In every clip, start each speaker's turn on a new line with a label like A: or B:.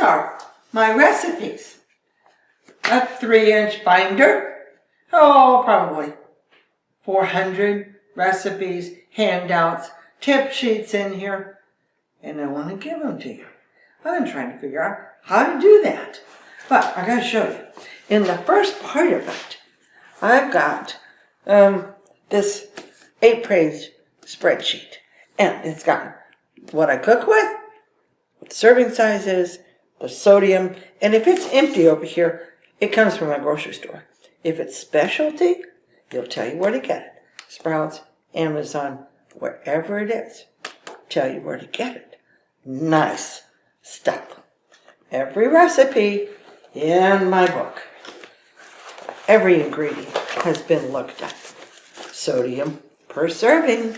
A: are my recipes. A 3-inch binder. Oh, probably 400 recipes, handouts, tip sheets in here. And I want to give them to you. I've been trying to figure out how to do that. But I got to show you. In the first part of it, I've got this 8-page spreadsheet. And it's got what I cook with, what the serving size is, the sodium, and if it's empty over here, it comes from my grocery store. If it's specialty, it'll tell you where to get it. Sprouts, Amazon, wherever it is, tell you where to get it. Nice stuff. Every recipe in my book, every ingredient has been looked at. Sodium per serving.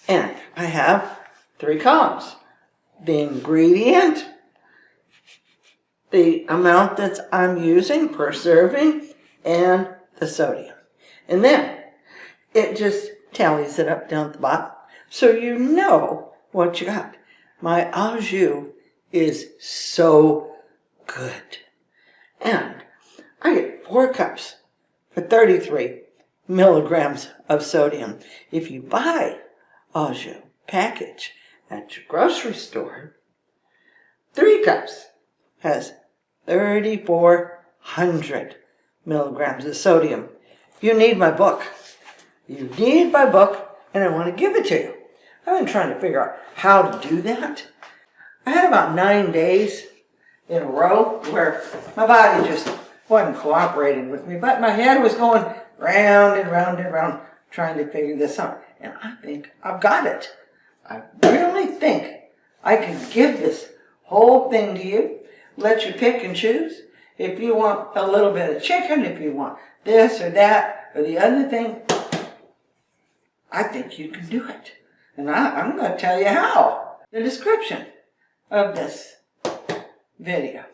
A: And I have 3 columns. The ingredient, the amount that I'm using per serving, and the sodium. And then it just tallies it up down at the bottom so you know what you got. My au jus is so good. And I get 4 cups for 33 milligrams of sodium. If you buy au jus package at your grocery store, 3 cups has 3,400 milligrams of sodium. You need my book. You need my book, and I want to give it to you. I've been trying to figure out how to do that. I had about 9 days in a row where my body just wasn't cooperating with me, but my head was going round and round and round trying to figure this out. And I think I've got it. I really think I can give this whole thing to you, let you pick and choose. If you want a little bit of chicken, if you want this or that or the other thing, I think you can do it. And I'm going to tell you how. The description of this video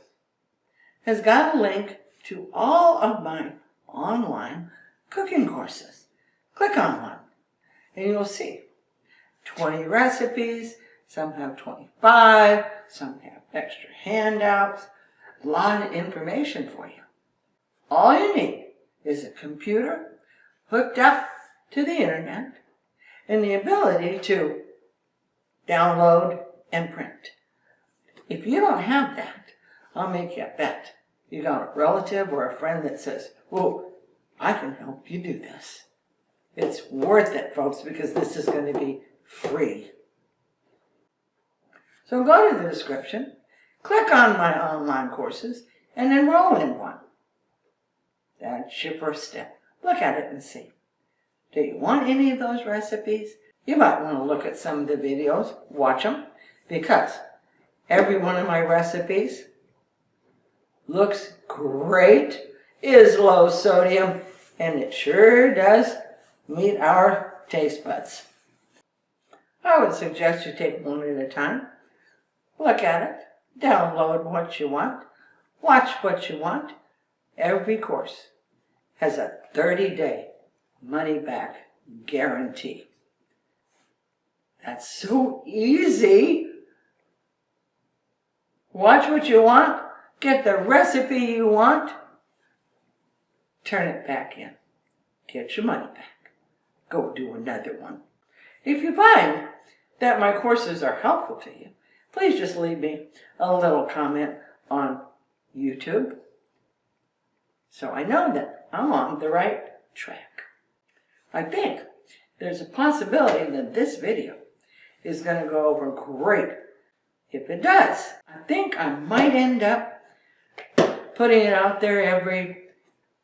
A: has got a link to all of my online cooking courses. Click on one and you'll see 20 recipes, some have 25, some have extra handouts, a lot of information for you. All you need is a computer hooked up to the internet and the ability to download and print. If you don't have that, I'll make you a bet. You got a relative or a friend that says, "Whoa, I can help you do this." It's worth it, folks, because this is going to be free. So go to the description, click on my online courses, and enroll in one. That's your first step. Look at it and see. Do you want any of those recipes? You might want to look at some of the videos, watch them, because every one of my recipes looks great, is low sodium, and it sure does meet our taste buds. I would suggest you take one at a time. Look at it, download what you want, watch what you want. Every course has a 30-day money-back guarantee. That's so easy. Watch what you want, get the recipe you want, turn it back in, get your money back, go do another one. If you find that my courses are helpful to you, please just leave me a little comment on YouTube so I know that I'm on the right track. I think there's a possibility that this video is going to go over great. If it does, I think I might end up putting it out there every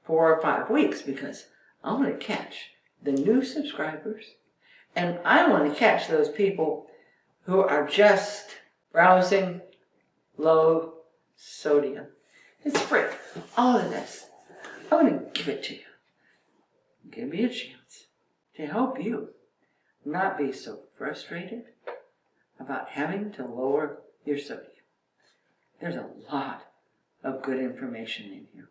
A: 4 or 5 weeks because I want to catch the new subscribers and I want to catch those people who are just browsing low sodium. It's free. All of this. I want to give it to you. Give me a chance to help you not be so frustrated about having to lower your sodium. There's a lot of good information in here.